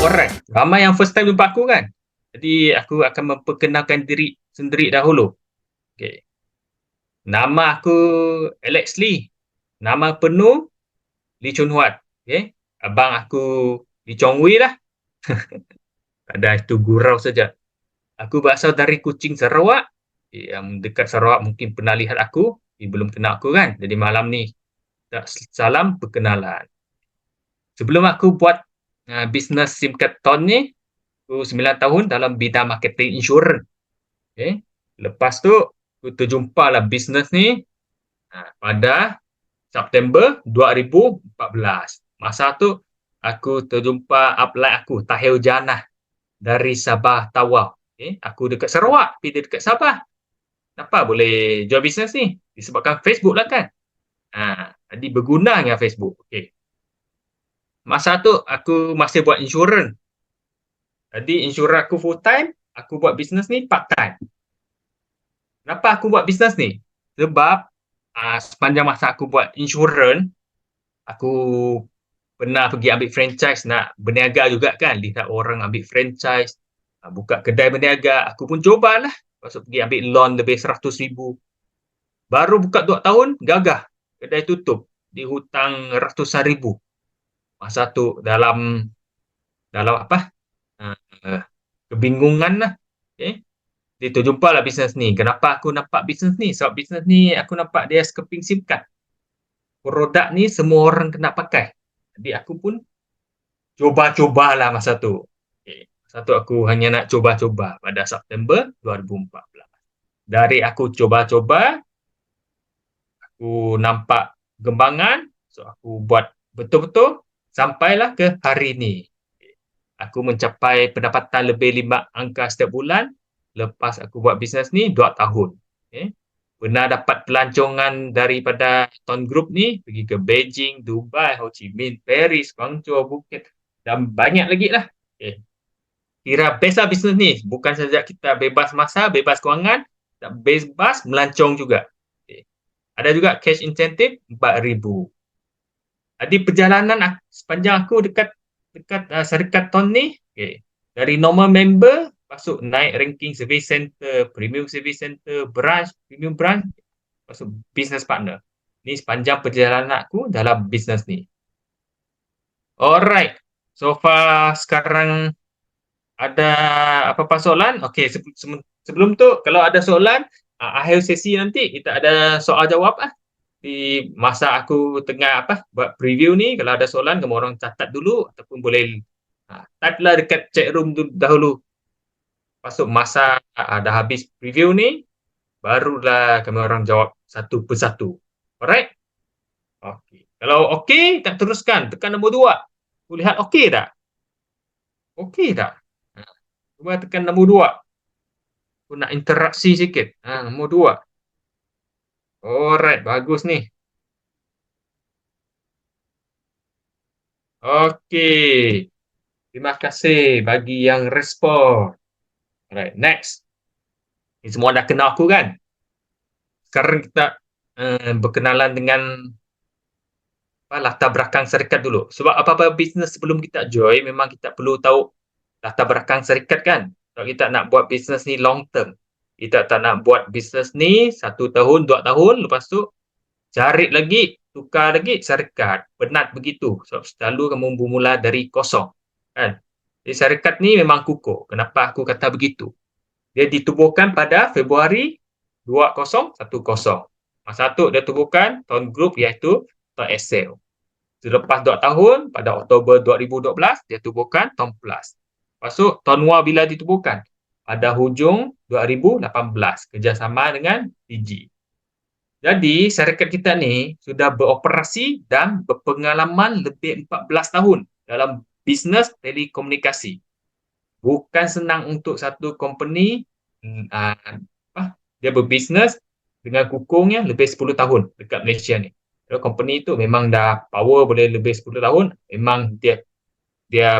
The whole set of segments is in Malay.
Alright, ramai yang first time jumpa aku kan. Jadi aku akan memperkenalkan diri sendiri dahulu. Okay. Nama aku Alex Lee. Nama penuh Lee Chun Huat. Okay. Abang aku Lee Chong Wei lah. Ada itu gurau saja. Aku berasal dari Kuching, Sarawak. Yang dekat Sarawak mungkin pernah lihat aku. Belum kenal aku kan. Jadi malam ni tak salam perkenalan. Sebelum aku buat bisnes SIM card ton ni, aku 9 tahun dalam bidang marketing insurans. Okay. Lepas tu, aku terjumpa lah bisnes ni pada September 2014. Masa tu, aku terjumpa upline aku, Tahir Janah dari Sabah Tawau. Okay. Aku dekat Sarawak, tapi dia dekat Sabah. Kenapa boleh jual bisnes ni? Disebabkan Facebook lah kan. Jadi berguna dengan Facebook. Okay. Masa tu, aku masih buat insurans. Jadi insurans aku full time, aku buat bisnes ni part time. Kenapa aku buat bisnes ni? Sebab sepanjang masa aku buat insurans, aku pernah pergi ambil franchise nak berniaga juga kan. Lihat orang ambil franchise, buka kedai berniaga. Aku pun cobalah. Lepas tu pergi ambil loan lebih 100,000. Baru buka 2 tahun, gagah. Kedai tutup. Di hutang ratusan ribu. Masa tu dalam apa? Kebingungan lah. Okay. Dia terjumpalah bisnes ni. Kenapa aku nampak bisnes ni? Sebab bisnes ni aku nampak dia keping SIM card. Produk ni semua orang kena pakai. Jadi aku pun coba-cobalah masa tu. Okay. Masa tu aku hanya nak coba-coba pada September 2014. Dari aku coba-coba, aku nampak kembangan. So aku buat betul-betul sampailah ke hari ni. Aku mencapai pendapatan lebih 5 angka setiap bulan lepas aku buat bisnes ni 2 tahun. Okay. Pernah dapat pelancongan daripada Ton Group ni, pergi ke Beijing, Dubai, Ho Chi Minh, Paris, Guangzhou, Phuket dan banyak lagi lah. Okay. Kira best lah bisnes ni. Bukan saja kita bebas masa, bebas kewangan, bebas melancong juga. Okay. Ada juga cash incentive 4,000. Jadi perjalanan sepanjang aku dekat syarikat Ton ni, okay, dari normal member masuk naik ranking service center, premium service center, branch, premium branch, masuk business partner. Ni sepanjang perjalanan aku dalam bisnes ni. Alright. So far sekarang ada apa-apa soalan? Okey, sebelum tu kalau ada soalan, akhir sesi nanti kita ada soal jawab di masa aku tengah buat preview ni. Kalau ada soalan, kamu orang catat dulu ataupun boleh type lah dekat chat room dahulu. Pasuk masa dah habis preview ni, barulah kami orang jawab satu persatu. Alright? Okey. Kalau okey, tak teruskan. Tekan nombor 2. Aku lihat okey tak? Okey tak? Cuba tekan nombor 2. Aku nak interaksi sikit. Nombor 2. Alright, bagus ni. Okey. Terima kasih bagi yang respon. Alright, next. Ni semua dah kenal aku kan? Sekarang kita berkenalan dengan latar belakang syarikat dulu. Sebab apa-apa bisnes sebelum kita join, memang kita perlu tahu latar belakang syarikat kan? Kalau kita nak buat bisnes ni long term. Kita tak nak buat bisnes ni 1 tahun, 2 tahun, lepas tu cari lagi, tukar lagi syarikat. Penat begitu. Sebab selalu kamu bermula dari kosong. Kan? Jadi syarikat ni memang kukuh. Kenapa aku kata begitu? Dia ditubuhkan pada Februari 2010. Masa tu dia tubuhkan Ton Group iaitu Ton Excel. Selepas 2 tahun, pada Oktober 2012, dia tubuhkan Ton Plus. Lepas tu, Ton Wah bila ditubuhkan? Pada hujung 2018, kerjasama dengan Fiji. Jadi, syarikat kita ni sudah beroperasi dan berpengalaman lebih 14 tahun dalam bisnes telekomunikasi. Bukan senang untuk satu company dia berbisnes dengan kukungnya lebih 10 tahun dekat Malaysia ni. Kalau company tu memang dah power boleh lebih 10 tahun, memang dia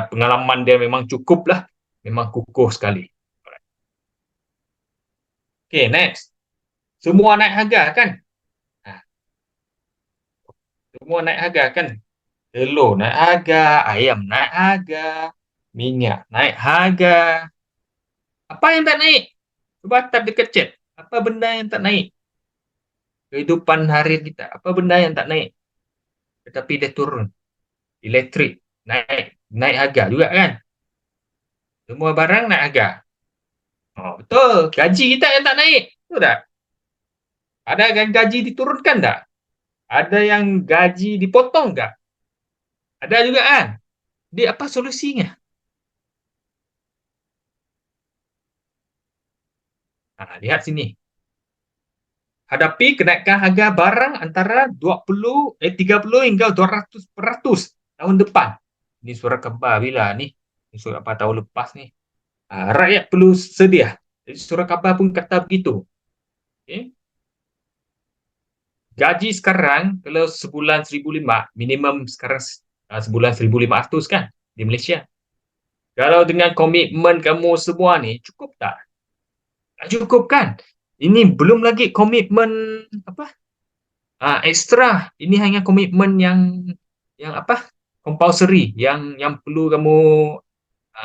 pengalaman dia memang cukup lah. Memang kukuh sekali. Okay, next. Semua naik harga kan? Semua naik harga kan? Telur naik harga, ayam naik harga. minyak naik harga. Apa yang tak naik? Cuba tap dekat chat. Apa benda yang tak naik? Kehidupan harian kita. Apa benda yang tak naik? Tetapi dia turun. Elektrik naik. Naik harga juga kan? Semua barang naik harga. Oh, betul. Gaji kita yang tak naik. Betul tak? Ada yang gaji diturunkan tak? Ada yang gaji dipotong tak? Ada juga kan? Dia apa solusinya? Lihat sini. Hadapi kenaikan harga barang antara 30 hingga 200% tahun depan. Ini surat khabar bila ni? Ini surat khabar tahun lepas ni. Rakyat perlu sedia. Jadi surat khabar pun kata begitu. Okay. Gaji sekarang kalau sebulan 1,500, minimum sekarang sebulan 1,500 kan di Malaysia. Kalau dengan komitmen kamu semua ni cukup tak? Tak cukup kan? Ini belum lagi komitmen apa? Ekstra. Ini hanya komitmen yang apa? Compulsory yang perlu kamu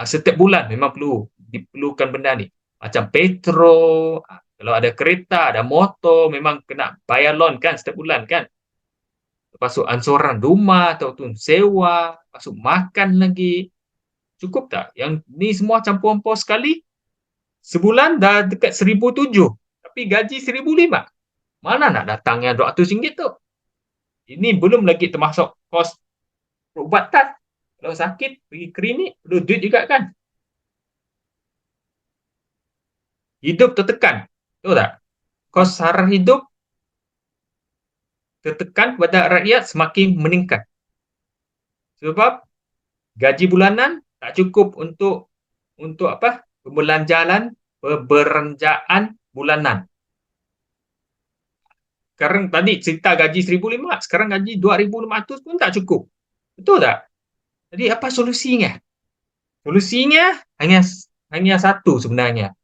setiap bulan memang diperlukan benda ni. Macam petrol, kalau ada kereta, ada motor, memang kena bayar loan kan setiap bulan kan. Masuk ansuran rumah ataupun sewa, masuk makan lagi. Cukup tak? Yang ni semua campur-campur sekali, sebulan dah dekat 1,700. Tapi gaji 1,500. Mana nak datang yang RM200 tu? Ini belum lagi termasuk kos perubatan. Kalau sakit, pergi klinik, perlu duit juga kan? Hidup tertekan. Betul tak? Kos sara hidup tertekan kepada rakyat semakin meningkat. Sebab gaji bulanan tak cukup untuk apa? Perbelanjaan bulanan. Sekarang tadi cerita gaji 1,500, sekarang gaji 2,500 pun tak cukup. Betul tak? Jadi apa solusinya? Solusinya hanya satu sebenarnya.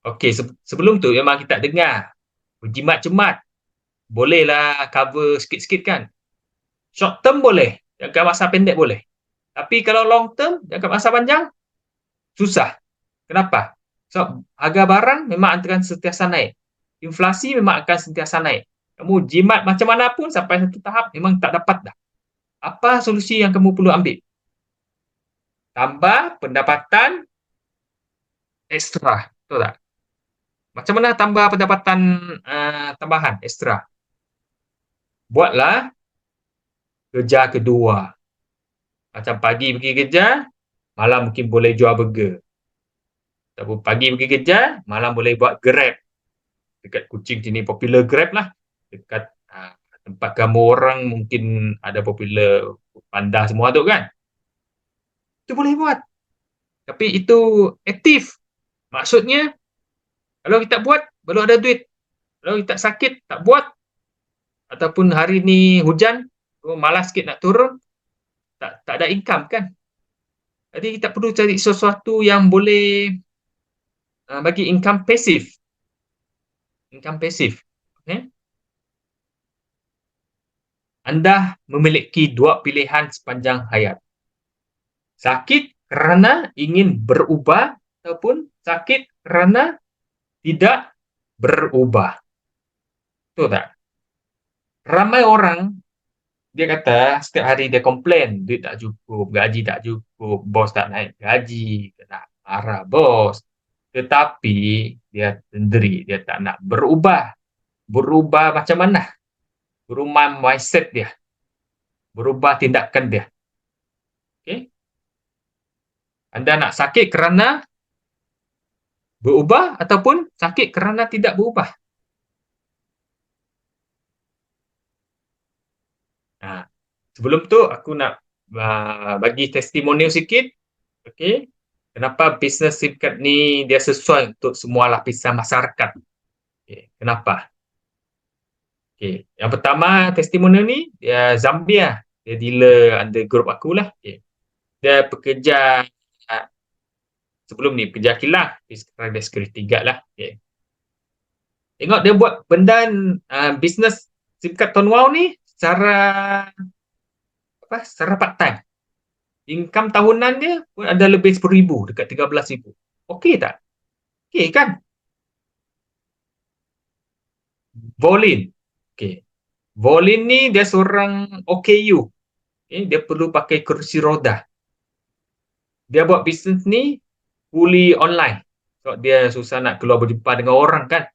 Okey, sebelum tu memang kita dengar berjimat-jemat, bolehlah cover sikit-sikit kan. Short term boleh, jangka masa pendek boleh. Tapi kalau long term, jangka masa panjang, susah. Kenapa? So, harga barang memang akan sentiasa naik. Inflasi memang akan sentiasa naik. Kamu jimat macam mana pun sampai satu tahap memang tak dapat dah. Apa solusi yang kamu perlu ambil? Tambah pendapatan ekstra. Betul tak? Macam mana tambah pendapatan tambahan ekstra? Buatlah kerja kedua. Macam pagi pergi kerja, malam mungkin boleh jual burger. Ataupun pagi pergi kerja, malam boleh buat Grab. Dekat Kuching sini popular Grab lah. Dekat tempat kamu orang mungkin ada popular panda semua tu kan. Itu boleh buat. Tapi itu aktif. Maksudnya, kalau kita buat, baru ada duit. Kalau kita sakit, tak buat. Ataupun hari ni hujan, malas sikit nak turun, tak ada income kan. Jadi kita perlu cari sesuatu yang boleh bagi income pasif. Income pasif. Okay? Anda memiliki dua pilihan sepanjang hayat. Sakit kerana ingin berubah ataupun sakit kerana tidak berubah. Betul tak? Ramai orang dia kata setiap hari dia komplain, duit tak cukup, gaji tak cukup, bos tak naik gaji, kena marah bos. Tetapi dia sendiri, dia tak nak berubah. Berubah macam mana? Berubah mindset dia. Berubah tindakan dia. Okay? Anda nak sakit kerana berubah ataupun sakit kerana tidak berubah? Sebelum tu aku nak bagi testimonial sikit. Okay? Kenapa bisnes SIM card ni dia sesuai untuk semua lapisan masyarakat? Okay. Kenapa? Okay. Yang pertama testimonial ni dia Zambia. Dia dealer under grup aku lah. Okay. Dia pekerja sebelum ni pekerja kilang. Sekarang dia security guard lah. Okay. Tengok dia buat benda bisnes SIM card Tonwau ni secara part time. Income tahunan dia pun ada lebih 10,000, dekat 13,000. Okey tak? Okey kan? Volin. Okey. Volin ni dia seorang OKU. Okay? Dia perlu pakai kerusi roda. Dia buat bisnes ni fully online. So, dia susah nak keluar berjumpa dengan orang kan.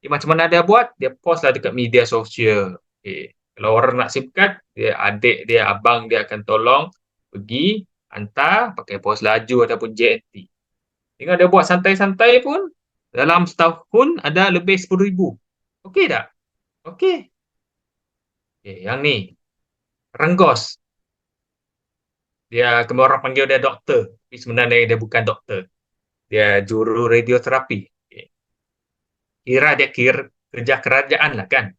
Macam mana dia buat? Dia post lah dekat media sosial. Okay. Kalau orang nak SIM card, dia adik dia, abang dia akan tolong pergi hantar pakai pos laju ataupun JNT. Tengok dia buat santai-santai pun, dalam setahun ada lebih 10,000. Okey tak? Okey. Okay, yang ni, Renggos. Dia, kami orang panggil dia doktor. Tapi sebenarnya dia bukan doktor. Dia juru radioterapi. Okay. Kira dia kerja kerajaan lah kan.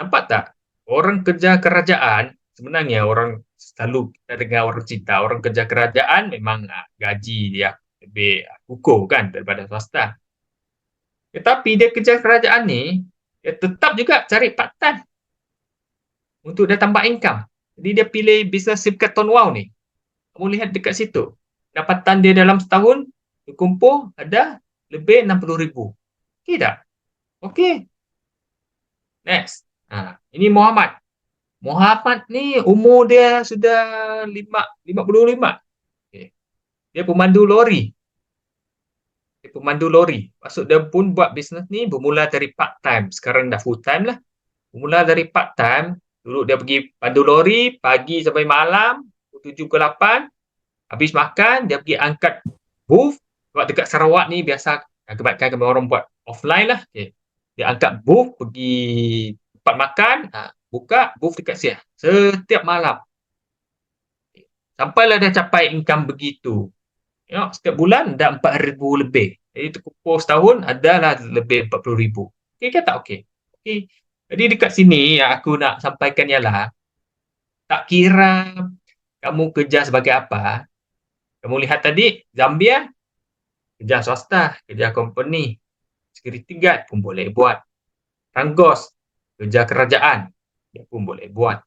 Nampak tak? Orang kerja kerajaan, sebenarnya orang selalu kita dengar orang cerita, orang kerja kerajaan memang gaji dia lebih kukuh kan daripada swasta. Tetapi dia kerja kerajaan ni, dia tetap juga cari part time untuk dia tambah income. Jadi dia pilih bisnes SIM card Tonwau ni. Kamu lihat dekat situ. Pendapatan dia dalam setahun, dikumpul ada lebih 60,000. Okey tak? Okey. Next. Ini Muhammad. Muhammad ni umur dia sudah 55. Okay. Dia pemandu lori. Maksud dia pun buat bisnes ni bermula dari part time. Sekarang dah full time lah. Bermula dari part time. Dulu dia pergi pandu lori pagi sampai malam, 7 ke 8. Habis makan, dia pergi angkat booth. Sebab dekat Sarawak ni biasa kebanyakan orang buat offline lah. Okay. Dia angkat booth, pergi tempat makan, buka booth dekat situ setiap malam. Sampailah dia capai income begitu. Setiap bulan dah 4,000 lebih. Jadi terkumpul setahun adalah lebih 40,000. Okey ke tak okey? Okey. Jadi dekat sini yang aku nak sampaikan ialah, tak kira kamu kerja sebagai apa, kamu lihat tadi, Zambia, kerja swasta, kerja company, security guard pun boleh buat. Ranggos, kerja kerajaan, dia pun boleh buat.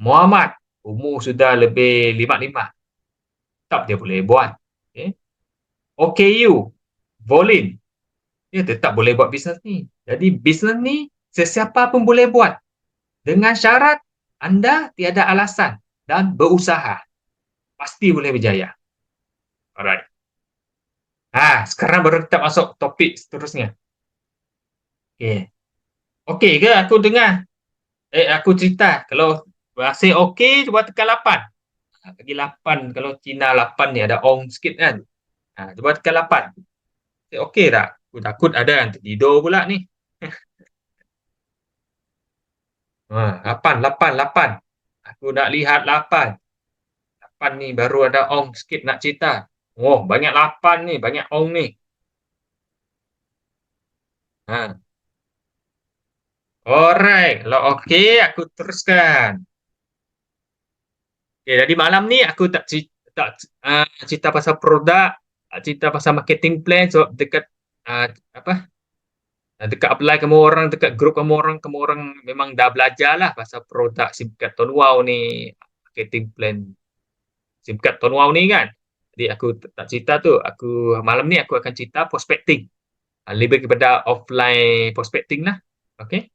Muhammad, umur sudah lebih 55, tetap dia boleh buat. Okay. OKU, Volin, dia tetap boleh buat bisnes ni. Jadi bisnes ni sesiapa pun boleh buat. Dengan syarat anda tiada alasan dan berusaha. Pasti boleh berjaya. Alright. Sekarang baru kita masuk topik seterusnya. Okay. Okey ke aku dengar? Aku cerita. Kalau masih okey, cuba tekan 8. Bagi 8. Kalau Cina 8 ni ada ong sikit kan. Cuba tekan 8. Okey tak? Aku takut ada yang tertidur pula ni. 8, 8, 8. Aku nak lihat 8. 8 ni baru ada ong sikit nak cerita. Oh, banyak 8 ni. Banyak ong ni. Alright. Kalau okey, aku teruskan. Okay, jadi malam ni aku tak cerita pasal produk, cerita pasal marketing plan sebab dekat apa dekat apply dekat grup kamu orang memang dah belajar lah pasal produk SIM card Tonwau ni, marketing plan SIM card Tonwau ni kan. Jadi aku tak cerita tu. Malam ni aku akan cerita prospecting. Lebih kepada offline prospecting lah. Okay.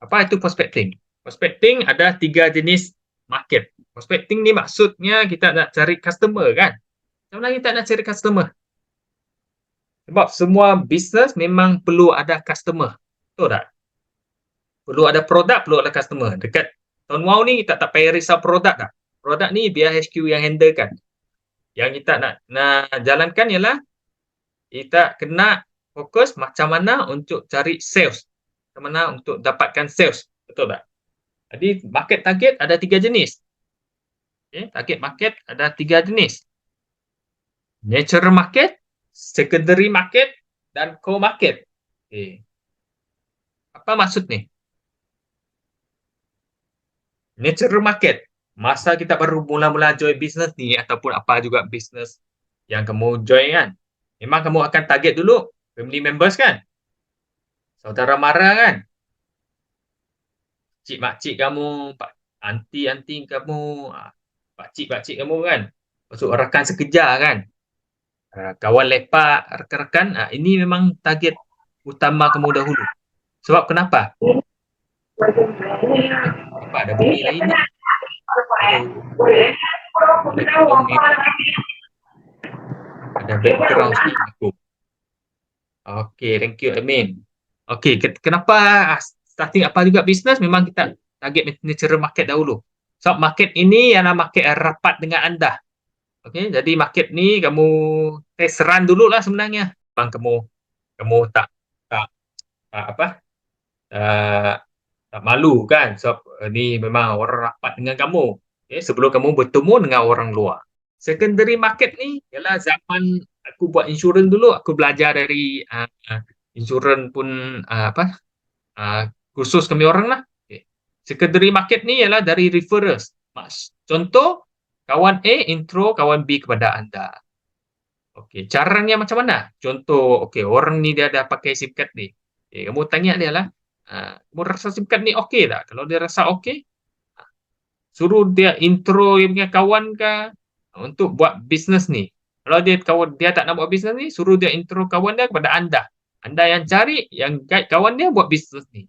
Apa itu prospecting? Prospecting ada 3 jenis market. Prospecting ni maksudnya kita nak cari customer kan? Sebenarnya kita nak cari customer. Sebab semua bisnes memang perlu ada customer. Betul tak? Perlu ada produk, perlu ada customer. Dekat Tonwau ni kita tak payah risau produk tak? Produk ni biar HQ yang handle kan. Yang kita nak jalankan ialah kita kena fokus macam mana untuk cari sales. Macam mana untuk dapatkan sales. Betul tak? Jadi market target ada 3 jenis. Okay, target market ada 3 jenis. Natural market, secondary market, dan core market. Okay. Apa maksud ni? Natural market. Masa kita baru mula-mula join business ni ataupun apa juga business yang kamu join kan, memang kamu akan target dulu family members kan? Saudara mara kan? Cik makcik kamu, anti-anti kamu, pakcik-pakcik kamu kan, masuk rakan sekeja kan, kawan lepak, rekan-rekan, ini memang target utama kamu dahulu. Sebab kenapa? Sebab ada bunyi lain ni. Halo, boleh tolong mute? Ada background sikit aku. Okay, thank you admin. Okay, kenapa starting apa juga bisnes, memang kita target natural market dahulu. So, market ini ialah market yang rapat dengan anda. Okay, jadi market ni kamu test run dulu lah sebenarnya. Bang, kamu tak tak, tak apa uh, tak malu kan? So, ni memang orang rapat dengan kamu. Okay, sebelum kamu bertemu dengan orang luar. Secondary market ni ialah zaman aku buat insurans dulu, aku belajar dari insurans pun kursus kami orang lah. Okay. Secondary market ni ialah dari referrals. Contoh, kawan A intro kawan B kepada anda. Okey, caranya macam mana? Contoh, okey, orang ni dia ada pakai SIM card ni. Okay, kamu tanya dia lah, kamu rasa SIM card ni okey tak? Kalau dia rasa okey, suruh dia intro dia punya kawan ke untuk buat bisnes ni. Kalau dia tak nak buat bisnes ni, suruh dia intro kawan dia kepada anda. Anda yang cari, yang guide kawan dia buat bisnes ni.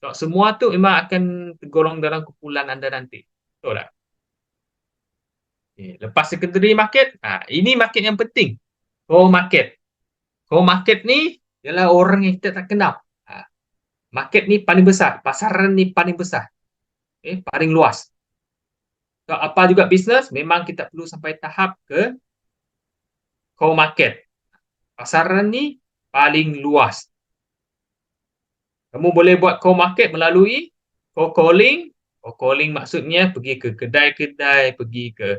So, semua tu memang akan tergolong dalam kumpulan anda nanti. Betul tak? Okay. Lepas secondary market, ini market yang penting. Core market. Core market ni ialah orang yang kita tak kenal. Market ni paling besar. Pasaran ni paling besar. Okay, paling luas. So, apa juga bisnes, memang kita perlu sampai tahap ke core market. Pasaran ni paling luas. Kamu boleh buat core market melalui cold calling. Cold calling maksudnya pergi ke kedai-kedai, pergi ke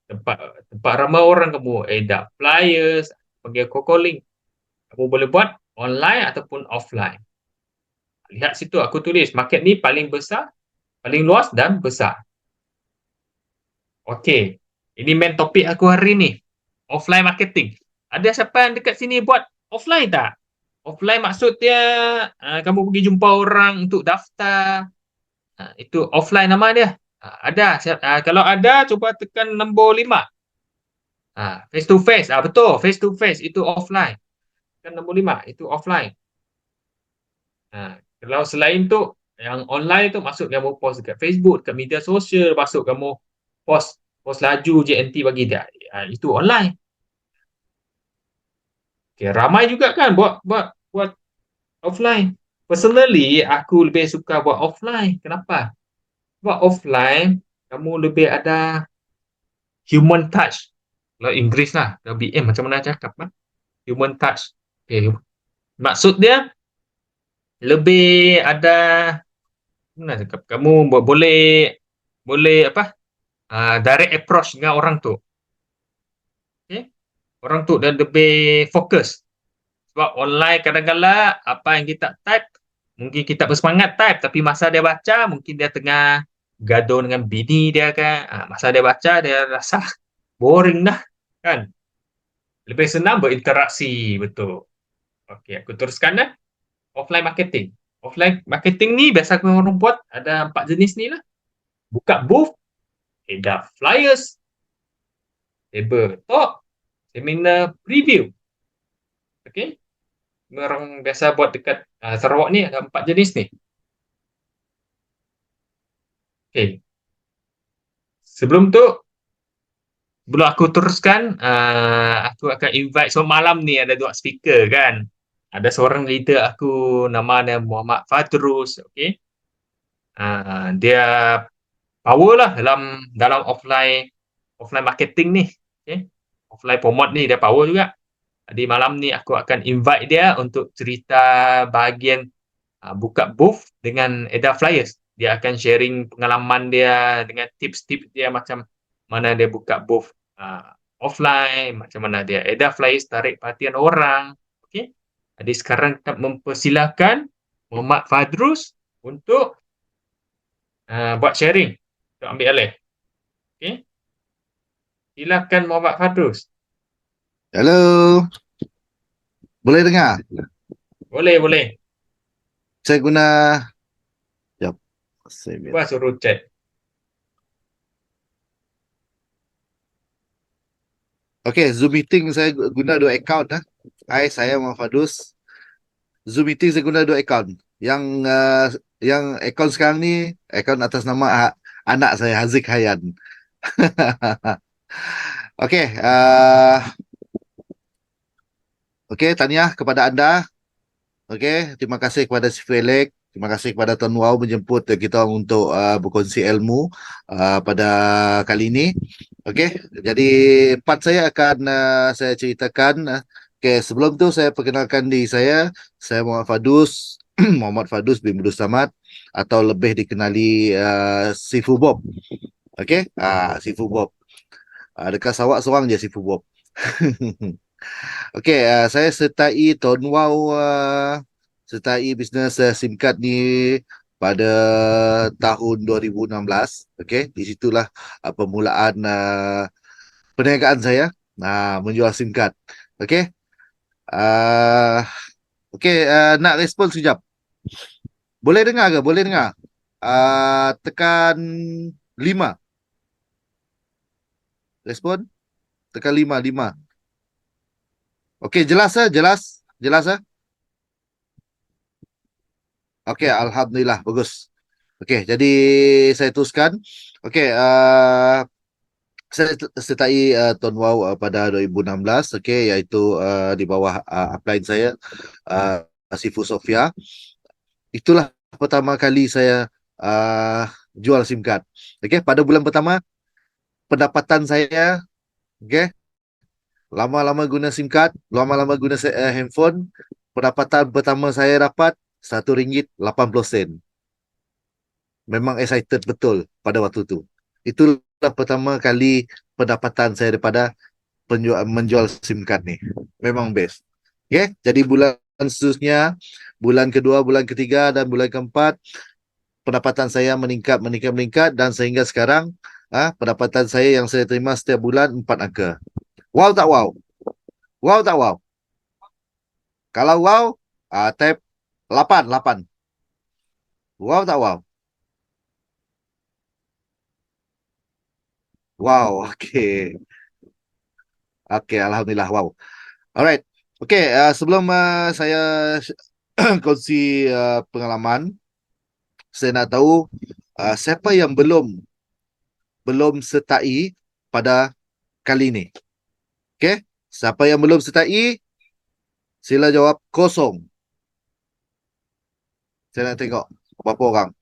tempat ramai orang, kamu edak flyers, pergi cold calling. Kamu boleh buat online ataupun offline. Lihat situ aku tulis market ni paling besar, paling luas dan besar. Okey, ini main topik aku hari ni, offline marketing. Ada siapa yang dekat sini buat offline tak? Offline maksud dia kamu pergi jumpa orang untuk daftar. Itu offline nama dia. Ada. Kalau ada, cuba tekan nombor 5. Face to face. Betul, face to face itu offline. Tekan nombor 5, itu offline. Kalau selain tu, yang online tu masuk kamu post dekat Facebook, dekat media sosial, masuk kamu post laju JNT bagi dia. Itu online. Okay, ramai juga kan buat offline. Personally, aku lebih suka buat offline. Kenapa? Buat offline, kamu lebih ada human touch. Kalau Inggeris lah, kalau BM macam mana cakap kan? Human touch. Okay. Maksud dia, lebih ada, mana cakap, kamu boleh apa? Direct approach dengan orang tu. Okay? Orang tu dah lebih fokus. Sebab online kadang-kadang apa yang kita type, mungkin kita bersemangat type, tapi masa dia baca, mungkin dia tengah gaduh dengan bini dia kan. Masa dia baca, dia rasa boring dah. Kan? Lebih senang berinteraksi, betul. Okey, aku teruskan dah. Offline marketing. Offline marketing ni biasa orang buat ada 4 jenis ni lah. Buka booth, edar flyers, table talk, seminar preview. Okey. Orang biasa buat dekat Sarawak ni ada 4 jenis ni. Okey. Sebelum aku teruskan, aku akan invite. So, malam ni ada 2 speaker kan. Ada seorang leader aku, nama dia Muhammad Fadrus. Okey. Dia power lah dalam offline marketing ni. Okay. Offline promote ni dia power juga. Jadi malam ni aku akan invite dia untuk cerita bahagian buka booth dengan edar flyers. Dia akan sharing pengalaman dia dengan tips-tips dia macam mana dia buka booth offline, macam mana dia edar flyers tarik perhatian orang. Okay. Jadi sekarang kita mempersilakan Muhammad Fadrus untuk buat sharing, untuk ambil alih. Okay. Silakan Muhammad Fadrus. Hello. Boleh dengar? Boleh. Saya guna. Jap. Cuba suruh cek. Okay, Zoom meeting saya guna dua account. Hai, saya Muhammad Fadus. Zoom meeting saya guna dua account. Yang account sekarang ni, account atas nama anak saya, Haziq Hayan. Okay, okay, tahniah kepada anda. Okay, terima kasih kepada si Felix. Terima kasih kepada Tuan Wow menjemput kita untuk berkongsi ilmu pada kali ini. Okey, jadi part saya akan saya ceritakan. Okey, sebelum tu saya perkenalkan diri saya. Saya Muhammad Fadus, Muhammad Fadus bin Abdul Samad atau lebih dikenali Sifu Bob. Okey, Sifu Bob. Dekat Sarawak seorang je Sifu Bob. Okey, saya sertai Tuan Wow sertai bisnes SIM card ni pada tahun 2016. Okey, di situlah permulaan perniagaan saya menjual SIM card. Okey. Uh, nak respon sekejap. Boleh dengar ke? Boleh dengar. Tekan 5. Respon? Tekan 5, 5. Okey, jelas ah, jelas. Jelas ah. Okey, alhamdulillah, bagus. Okey, jadi saya teruskan. Okey, saya sertai Tuan Wow pada 2016, okey, iaitu di bawah upline saya, Sifu Sofia. Itulah pertama kali saya jual SIM card. Okey, pada bulan pertama pendapatan saya, okey, lama-lama guna SIM card, lama-lama guna handphone, pendapatan pertama saya dapat RM1.80. Memang excited betul pada waktu tu. Itulah pertama kali pendapatan saya daripada menjual SIM card ni. Memang best. Okay? Jadi bulan seterusnya, bulan kedua, bulan ketiga dan bulan keempat, pendapatan saya meningkat dan sehingga sekarang pendapatan saya yang saya terima setiap bulan 4 angka. Wow tak wow? Wow tak wow? Kalau wow, tap 8, 8. Wow tak wow? Wow, okay. Okay, alhamdulillah, wow. Alright. Okay, sebelum saya kongsi pengalaman, saya nak tahu siapa yang belum sertai pada kali ini. Okay, siapa yang belum sertai, sila jawab kosong. Saya nak tengok berapa orang.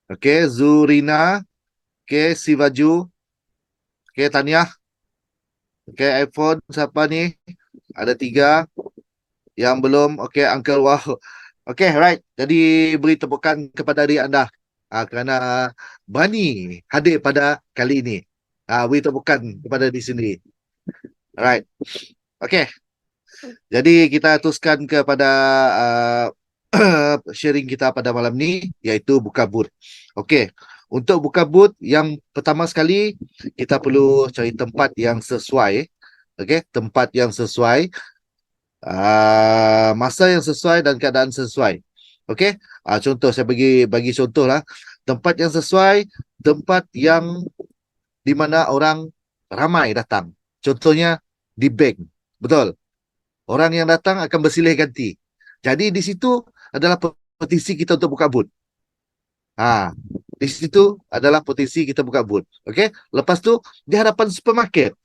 Okay, Zurina. Okay, Sivaju. Okay, Taniah. Okay, iPhone siapa ni? Ada 3. Yang belum, okay, Uncle Wow. Okay, right. Jadi beri tepukan kepada diri anda kerana berani hadir pada kali ini. Beri tepukan kepada diri sendiri. Alright. Okay. Jadi kita teruskan kepada sharing kita pada malam ni, iaitu buka booth. Okay. Untuk buka booth, yang pertama sekali kita perlu cari tempat yang sesuai. Okay, tempat yang sesuai, masa yang sesuai dan keadaan sesuai. Okay, contoh saya bagi contoh lah. Tempat yang sesuai, tempat yang di mana orang ramai datang. Contohnya di bank, betul. Orang yang datang akan bersilih ganti. Jadi di situ adalah potensi kita untuk buka booth. Di situ adalah potensi kita buka booth. Okay, lepas tu di hadapan supermarket.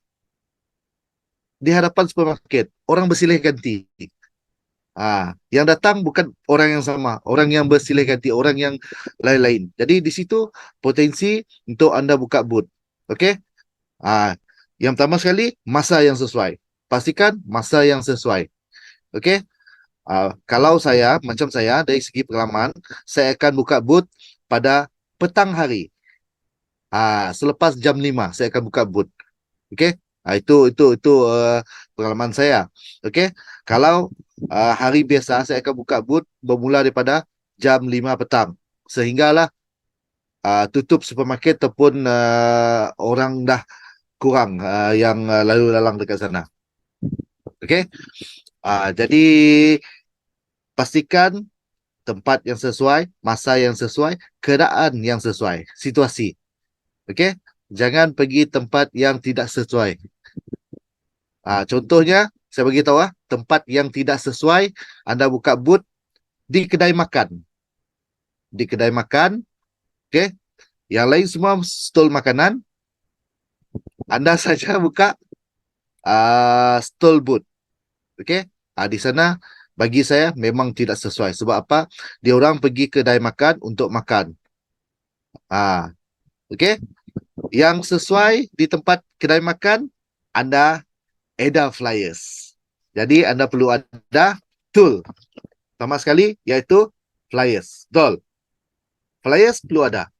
Di hadapan supermarket, orang bersilih ganti. Yang datang bukan orang yang sama, orang yang bersilih ganti, orang yang lain-lain. Jadi di situ potensi untuk anda buka booth. Okey? Yang pertama sekali, masa yang sesuai. Pastikan masa yang sesuai. Okey? Kalau saya, macam saya, dari segi pengalaman, saya akan buka booth pada petang hari. Selepas jam 5, saya akan buka booth. Okey? Itu pengalaman saya. Okey, kalau hari biasa saya akan buka booth bermula daripada jam 5 petang sehinggalah tutup supermarket ataupun orang dah kurang yang lalu lalang dekat sana. Okey, jadi pastikan tempat yang sesuai, masa yang sesuai, keadaan yang sesuai, situasi. Okey? Jangan pergi tempat yang tidak sesuai. Contohnya, saya bagi tahu tempat yang tidak sesuai, anda buka booth di kedai makan. Di kedai makan, okey? Yang lain semua stol makanan, anda saja buka stol booth. Okey? Di sana bagi saya memang tidak sesuai. Sebab apa? Dia orang pergi kedai makan untuk makan. Okey? Yang sesuai di tempat kedai makan, anda edar flyers. Jadi anda perlu ada tool. Pertama sekali iaitu flyers. Betul. Flyers perlu ada.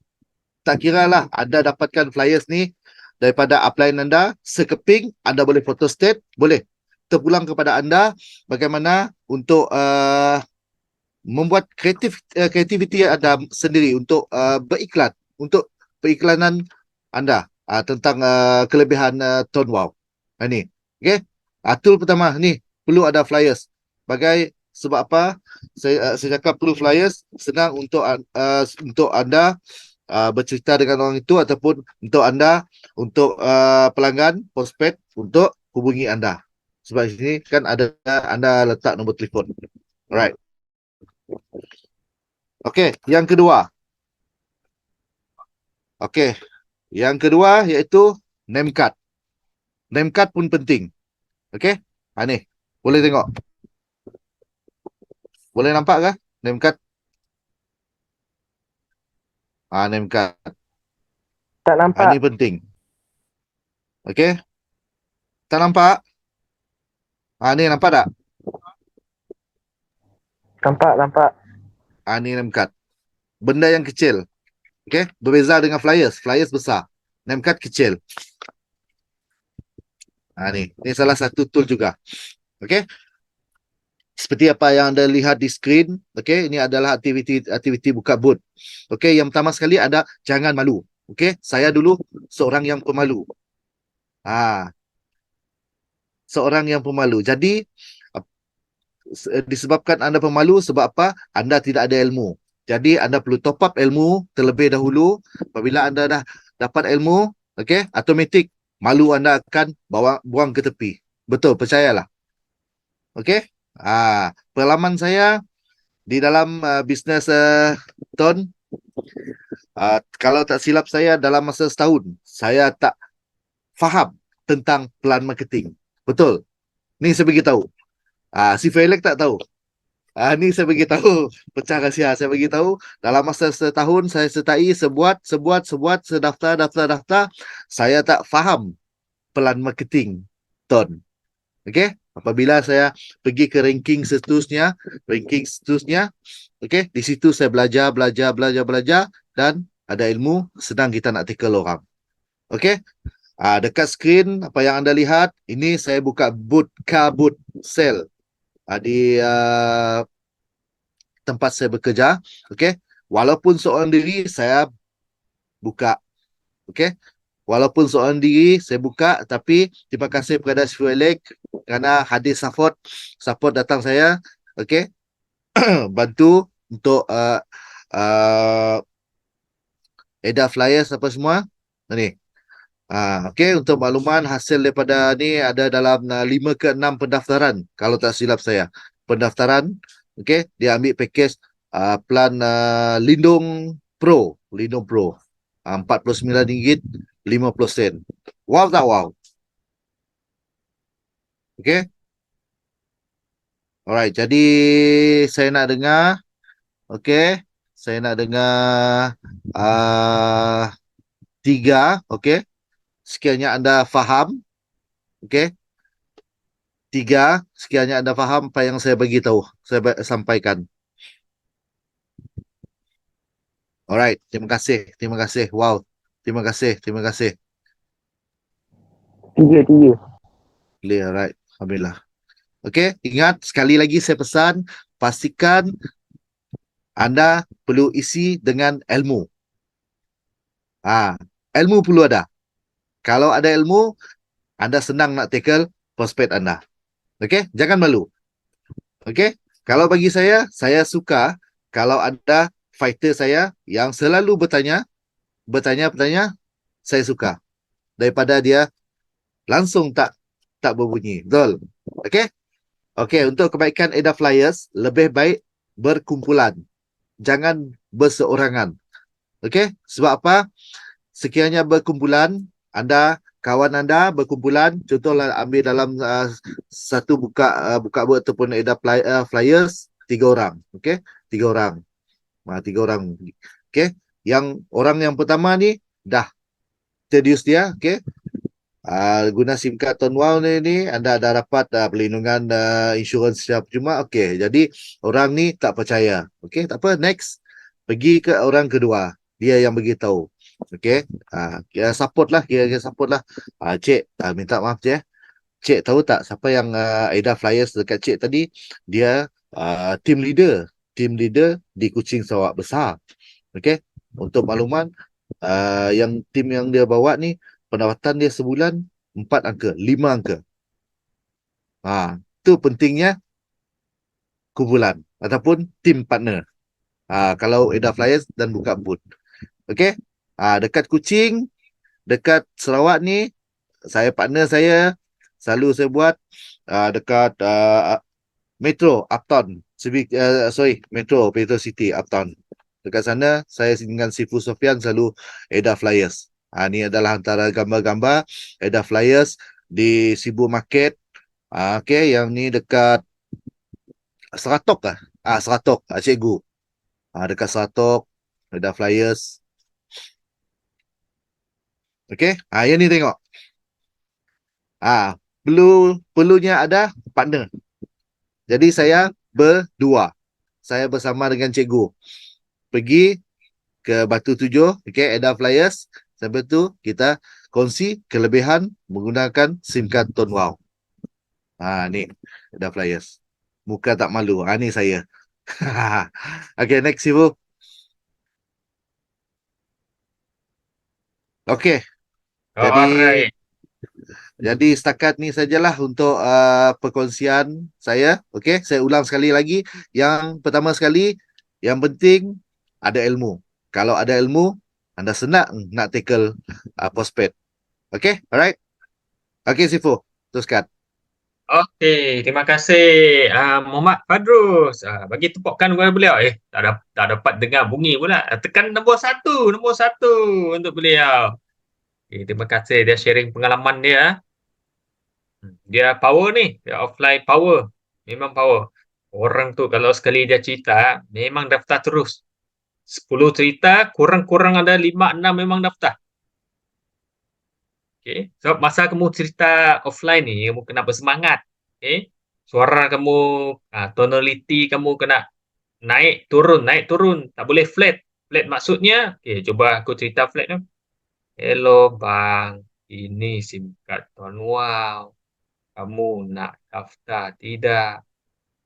Tak kira lah anda dapatkan flyers ni daripada upline anda, sekeping anda boleh photostat, boleh. Terpulang kepada anda bagaimana untuk membuat kreativiti anda sendiri untuk beriklan, untuk periklanan anda tentang kelebihan Tone Wow. Ini, okey. Tool pertama ni perlu ada flyers. Sebab apa? Saya cakap perlu flyers, senang untuk anda bercerita dengan orang itu ataupun untuk anda, untuk pelanggan, prospek untuk hubungi anda. Sebab sini kan ada anda letak nombor telefon. Alright. Okey, yang kedua. Okey, yang kedua iaitu name card. Name card pun penting. Okey, ni boleh tengok. Boleh nampak ke name card? Name card. Tak nampak. Ni penting. Okey. Tak nampak? Ni nampak tak? Nampak. Ni name card. Benda yang kecil. Okey, berbeza dengan flyers. Flyers besar. Name card kecil. Ni salah satu tool juga. Okey. Seperti apa yang anda lihat di skrin, okey, ini adalah aktiviti buka booth. Okey, yang pertama sekali ada jangan malu. Okey, saya dulu seorang yang pemalu. Seorang yang pemalu. Jadi disebabkan anda pemalu, sebab apa? Anda tidak ada ilmu. Jadi anda perlu top up ilmu terlebih dahulu. Apabila anda dah dapat ilmu, okey, automatik malu anda akan buang ke tepi. Betul, percayalah. Okey? Pengalaman saya di dalam bisnes Tone, kalau tak silap saya dalam masa setahun, saya tak faham tentang plan marketing. Betul. Ni saya bagi tahu. Si Felix tak tahu. Ni saya bagi tahu, pecah rahsia. Saya bagi tahu dalam masa setahun saya sertai sebuat daftar. Saya tak faham plan marketing Tone. Okey? Apabila saya pergi ke ranking seterusnya, okey, di situ saya belajar dan ada ilmu, senang kita nak tackle orang. Okey? Dekat skrin apa yang anda lihat, ini saya buka car boot sale di tempat saya bekerja. Okey? Walaupun seorang diri saya buka. Okey? Walaupun seorang diri saya buka, tapi terima kasih kepada Fuelek kerana hadir support datang saya, okey, bantu untuk edar flyers apa semua. Ni. Okey, untuk makluman hasil daripada ni ada dalam 5 ke 6 pendaftaran kalau tak silap saya. Pendaftaran, okey, dia ambil package plan Lindung Pro, RM49.50. Wow tak wow? Okey. Alright, jadi saya nak dengar, okey, saya nak dengar 3, okey. Sekiranya anda faham, okey. 3, sekiranya anda faham apa yang saya bagi tahu, saya sampaikan. Alright, terima kasih. Wow, terima kasih. 3. Clear, alright. Alhamdulillah. Okey, ingat sekali lagi saya pesan, pastikan anda perlu isi dengan ilmu. Ilmu perlu ada. Kalau ada ilmu, anda senang nak tackle prospek anda. Okey, jangan malu. Okey, Kalau bagi saya suka kalau ada fighter saya yang selalu bertanya, saya suka daripada dia langsung tak berbunyi. Betul? Okey? Okey, untuk kebaikan Ada Flyers, lebih baik berkumpulan. Jangan berseorangan. Okey? Sebab apa? Sekiranya berkumpulan, kawan anda berkumpulan, contohlah ambil dalam satu buka buat ataupun Flyers, 3 orang. Okey? 3 orang. 3 orang. Okey? Yang orang yang pertama ni dah introduce dia, okey? Guna SIM card Ton Wow ni anda dah dapat perlindungan insurans secara percuma. Okey, jadi orang ni tak percaya. Okey, tak apa, next. Pergi ke orang kedua. Dia yang beritahu. Okey, kira support lah, Cik, minta maaf je. Cik tahu tak siapa yang Ada Flyers dekat Cik tadi? Dia team leader. Team leader di Kuching Sarawak Besar. Okey, untuk makluman, yang tim yang dia bawa ni pendapatan dia sebulan 4 angka, 5 angka. Tu pentingnya kumpulan ataupun tim partner. Kalau Ada Flyers dan buka booth. Okey? Dekat Kuching, dekat Sarawak ni, partner saya selalu saya buat dekat Metro Uptown. Metro City Uptown. Dekat sana saya dengan Sifu Sofian selalu Ada Flyers. Ni adalah antara gambar-gambar Ada Flyers di Sibu Market. Okey, yang ni dekat Seratok lah. Seratok, cikgu. Dekat Seratok, Ada Flyers. Okey, yang ni tengok. Perlunya ada partner. Jadi saya berdua. Saya bersama dengan cikgu. Pergi ke Batu Tujuh, okey, Ada Flyers. Sampai tu kita kongsi kelebihan menggunakan SIM card Ton Wow. Ni Ada Flyers. Muka tak malu. Ni saya. Okey, next Ibu. Okey. Alright. Jadi setakat ni sajalah untuk perkongsian saya. Okey, saya ulang sekali lagi. Yang pertama sekali, yang penting ada ilmu. Kalau ada ilmu, anda senang nak tackle postpaid. Okey, alright. Okey, Sifu, teruskan. Okey, terima kasih Muhammad Fadrus. Bagi tepukan kepada beliau. Tak dapat dengar bunyi pula. Tekan nombor 1 untuk beliau. Terima kasih dia sharing pengalaman dia. Dia power ni, dia offline power. Memang power. Orang tu kalau sekali dia cerita, memang daftar terus. 10 cerita, kurang-kurang ada 5-6 memang daftar. Okay. So, masa kamu cerita offline ni, kamu kena bersemangat. Okay. Suara kamu, tonality kamu kena naik, turun. Tak boleh flat. Flat maksudnya, okay, coba aku cerita flat tu. Hello bang, ini SIM card Ton Wow. Kamu nak daftar? Tidak.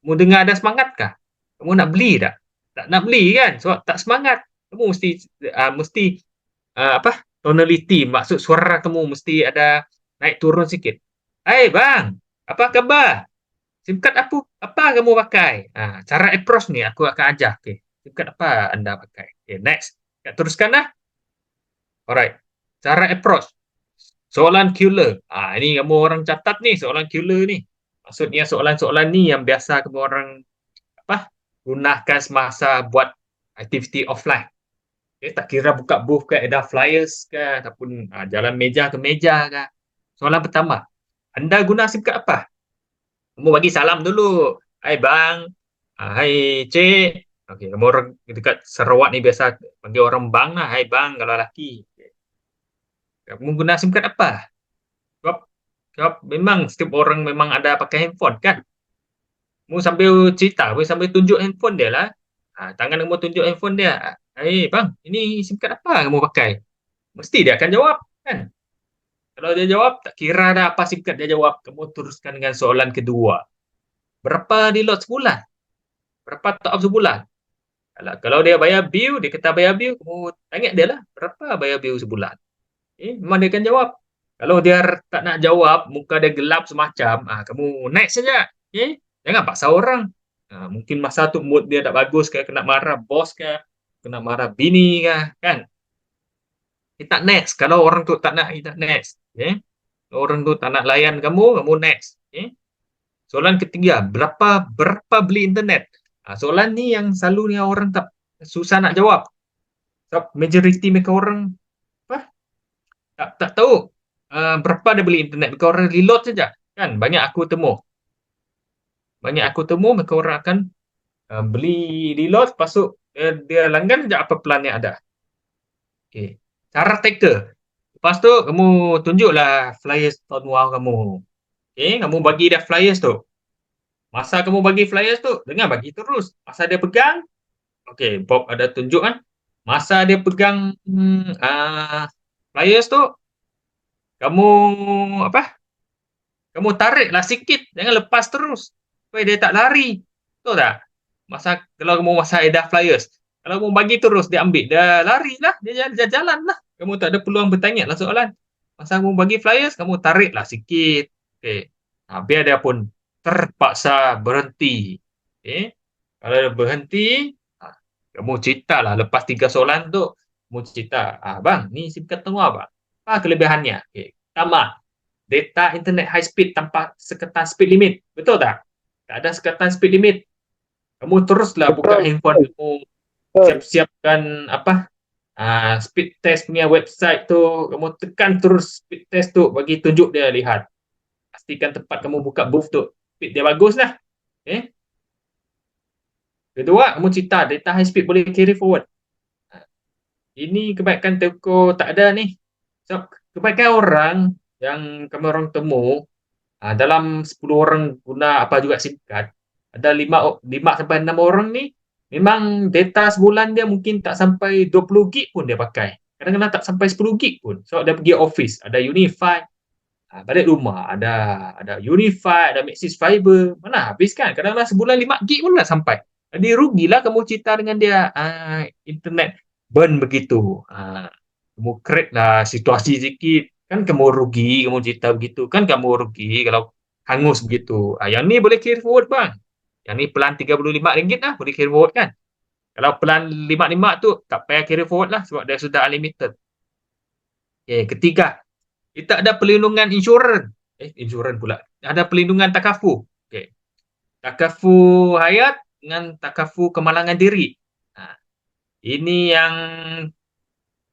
Kamu dengar ada semangat kah? Kamu nak beli tak? Tak nak beli kan? So, tak semangat. Kamu mesti tonality, maksud suara kamu mesti ada naik turun sikit. Hai bang, apa khabar? SIM card apa kamu pakai? Cara approach ni aku akan ajar. Okay. SIM card apa anda pakai? Okay, next. Teruskan lah. Alright. Cara approach. Soalan killer. Ini kamu orang catat ni, soalan killer ni. Maksudnya soalan-soalan ni yang biasa kamu orang gunakan semasa buat aktiviti offline. Tak kira buka booth ke, ada flyers ke, ataupun jalan meja ke meja ke. Soalan pertama, anda guna SIM card apa? Kamu bagi salam dulu. Hai bang, hai cik. Okey, kamu orang dekat Sarawak ni biasa panggil orang bang lah. Hai bang kalau lelaki. Kamu guna SIM card apa? Sebab memang setiap orang memang ada pakai handphone kan? Kamu sambil cerita, kamu sambil tunjuk handphone dia lah. Tangan kamu tunjuk handphone dia. Hai bang, ini SIM card apa kamu pakai? Mesti dia akan jawab kan? Kalau dia jawab, tak kira dah apa SIM card dia jawab, kamu teruskan dengan soalan kedua. Berapa di load sebulan? Berapa top up sebulan? Kalau dia bayar bil, dia kata bayar bil, kamu tanya dia lah, berapa bayar bil sebulan? Memang dia akan jawab. Kalau dia tak nak jawab, muka dia gelap semacam, kamu naik saja. Jangan paksa orang. Mungkin masa tu mood dia tak bagus ke, kena marah bos ke, kena marah bini ke, kan? Dia tak next. Kalau orang tu tak nak, dia tak next. Okay? Kalau orang tu tak nak layan kamu, kamu next. Okay? Soalan ketiga, berapa beli internet? Soalan ni yang selalu ni orang tak susah nak jawab. Sebab majoriti mereka orang apa? Tak tahu berapa dia beli internet. Mereka orang reload saja. Kan? Banyak aku temu mereka orang akan beli reload, lepas tu dia langgan saja apa plan yang ada. Okay. Cara taker. Lepas tu kamu tunjuklah flyers tahun wow kamu. Okay, kamu bagi dia flyers tu. Masa kamu bagi flyers tu, jangan bagi terus. Masa dia pegang, okay, Bob ada tunjuk kan. Masa dia pegang flyers tu, kamu apa? Kamu tariklah sikit, jangan lepas terus. Supaya dia tak lari. Betul tak? Kalau kamu masa dah flyers, kalau kamu bagi terus dia ambil, dia lari lah, dia jalan lah. Kamu tak ada peluang bertanya lah soalan. Masa kamu bagi flyers, kamu tariklah sikit. Okay. Biar dia pun terpaksa berhenti. Okay. Kalau dia berhenti, kamu cerita lah lepas 3 soalan tu, kamu cerita, bang, ni SIM card tengah bang. Apa kelebihannya? Okay. Pertama, data internet high speed tanpa sekatan speed limit. Betul tak? Tak ada sekatan speed limit. Kamu teruslah buka handphone kamu, siap-siapkan apa speed test punya website tu, kamu tekan terus speed test tu, bagi tunjuk dia lihat. Pastikan tempat kamu buka booth tu speed dia bagus lah. Okay. Kedua, kamu cerita data high speed boleh carry forward. Ini kebaikan telco tak ada ni. So, kebaikan orang yang kami orang temu, dalam 10 orang guna apa juga SIM card, ada 5 sampai 6 orang ni memang data sebulan dia mungkin tak sampai 20 gig pun dia pakai. Kadang-kadang tak sampai 10 gig pun. So dia pergi office, ada Unify, balik rumah ada Unify, ada Maxis Fiber, mana habis kan? Kadang-kadang sebulan 5 gig pun tak sampai. Jadi rugilah kamu cerita dengan dia internet burn begitu. Kamu create lah situasi sikit, kan kamu rugi, kamu cerita begitu, kan kamu rugi kalau hangus begitu. Yang ni boleh carry forward bang. Yang ni pelan RM35 lah, boleh carry forward kan. Kalau pelan 55 tu tak payah carry forward lah sebab dia sudah unlimited. Okay, ketiga, kita ada pelindungan insurans. Insurans pula. Ada pelindungan takafu. Okay. Takafu hayat dengan takafu kemalangan diri. Ini yang